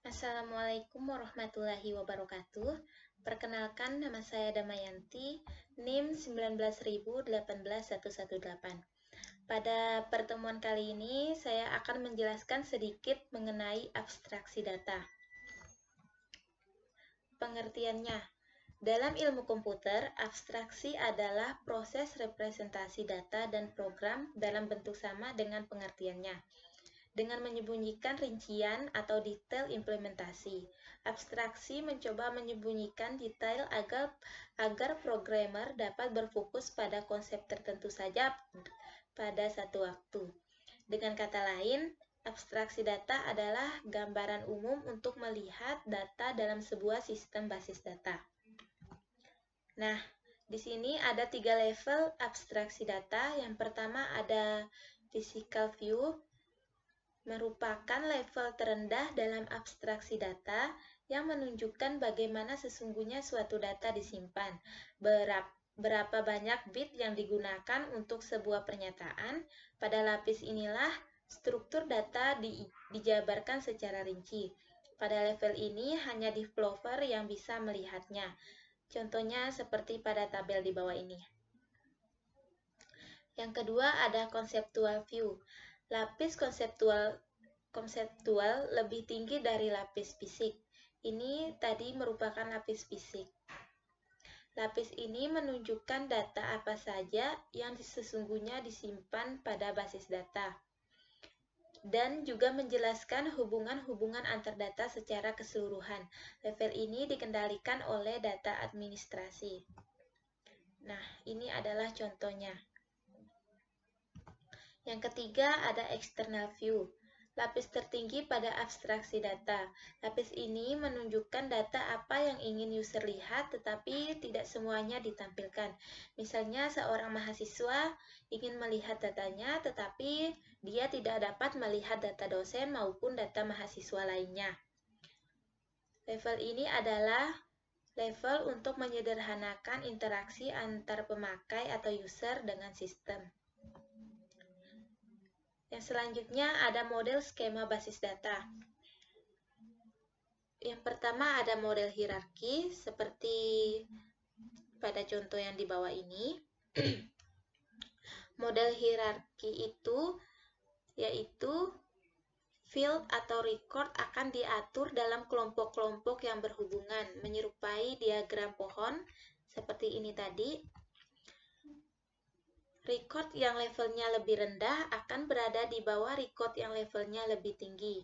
Assalamualaikum warahmatullahi wabarakatuh. Perkenalkan, nama saya Damayanti, NIM 1918118. Pada pertemuan kali ini, saya akan menjelaskan sedikit mengenai abstraksi data. Pengertiannya, dalam ilmu komputer, abstraksi adalah proses representasi data dan program dalam bentuk sama dengan pengertiannya, dengan menyembunyikan rincian atau detail implementasi. Abstraksi mencoba menyembunyikan detail agar programmer dapat berfokus pada konsep tertentu saja pada satu waktu. Dengan kata lain, abstraksi data adalah gambaran umum untuk melihat data dalam sebuah sistem basis data. Nah, di sini ada 3 level abstraksi data. Yang pertama ada physical view, merupakan level terendah dalam abstraksi data yang menunjukkan bagaimana sesungguhnya suatu data disimpan, berapa banyak bit yang digunakan untuk sebuah pernyataan. Pada lapis inilah struktur data dijabarkan secara rinci. Pada level ini hanya developer yang bisa melihatnya. Contohnya seperti pada tabel di bawah ini. Yang kedua ada conceptual view. Lapis konseptual lebih tinggi dari lapis fisik. Ini tadi merupakan lapis fisik. Lapis ini menunjukkan data apa saja yang sesungguhnya disimpan pada basis data, dan juga menjelaskan hubungan-hubungan antar data secara keseluruhan. Level ini dikendalikan oleh data administrasi. Nah, ini adalah contohnya. Yang ketiga ada external view. Lapis tertinggi pada abstraksi data. Lapis ini menunjukkan data apa yang ingin user lihat, tetapi tidak semuanya ditampilkan. Misalnya seorang mahasiswa ingin melihat datanya, tetapi dia tidak dapat melihat data dosen maupun data mahasiswa lainnya. Level ini adalah level untuk menyederhanakan interaksi antar pemakai atau user dengan sistem. Yang selanjutnya ada model skema basis data. Yang pertama ada model hierarki, seperti pada contoh yang di bawah ini. Model hierarki itu yaitu field atau record akan diatur dalam kelompok-kelompok yang berhubungan, menyerupai diagram pohon, seperti ini tadi. Record yang levelnya lebih rendah akan berada di bawah record yang levelnya lebih tinggi.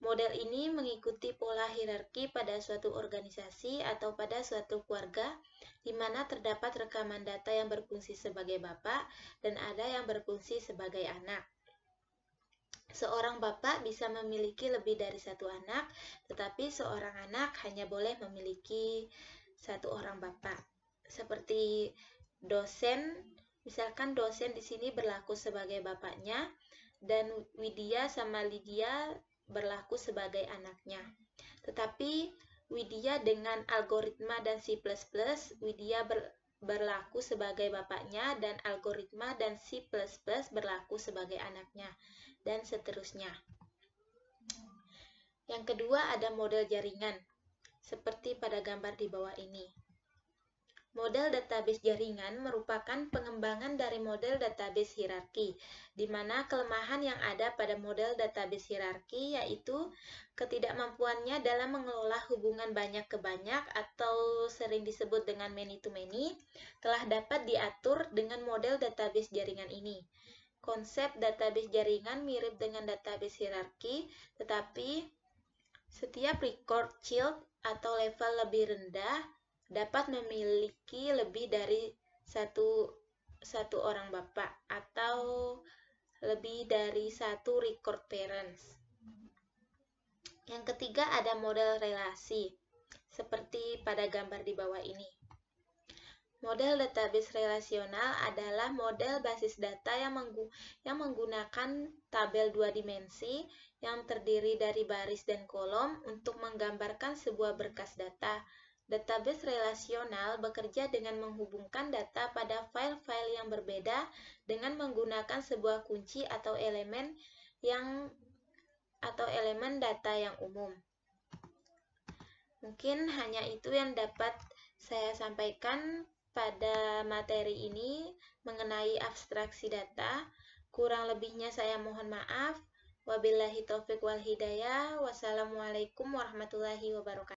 Model ini mengikuti pola hierarki pada suatu organisasi atau pada suatu keluarga, di mana terdapat rekaman data yang berfungsi sebagai bapak dan ada yang berfungsi sebagai anak. Seorang bapak bisa memiliki lebih dari satu anak, tetapi seorang anak hanya boleh memiliki satu orang bapak. Seperti dosen, misalkan dosen di sini berlaku sebagai bapaknya, dan Widya sama Lydia berlaku sebagai anaknya. Tetapi Widya dengan algoritma dan C++, Widya berlaku sebagai bapaknya, dan algoritma dan C++ berlaku sebagai anaknya, dan seterusnya. Yang kedua ada model jaringan, seperti pada gambar di bawah ini. Model database jaringan merupakan pengembangan dari model database hierarki, di mana kelemahan yang ada pada model database hierarki yaitu ketidakmampuannya dalam mengelola hubungan banyak ke banyak atau sering disebut dengan many to many, telah dapat diatur dengan model database jaringan ini. Konsep database jaringan mirip dengan database hierarki, tetapi setiap record child atau level lebih rendah dapat memiliki lebih dari satu orang bapak atau lebih dari satu record parents. Yang ketiga ada model relasi, seperti pada gambar di bawah ini. Model database relasional adalah model basis data yang menggunakan tabel dua dimensi yang terdiri dari baris dan kolom untuk menggambarkan sebuah berkas data. Database relasional bekerja dengan menghubungkan data pada file-file yang berbeda dengan menggunakan sebuah kunci atau elemen data yang umum. Mungkin hanya itu yang dapat saya sampaikan pada materi ini mengenai abstraksi data. Kurang lebihnya saya mohon maaf. Wabillahi taufiq wal hidayah. Wassalamualaikum warahmatullahi wabarakatuh.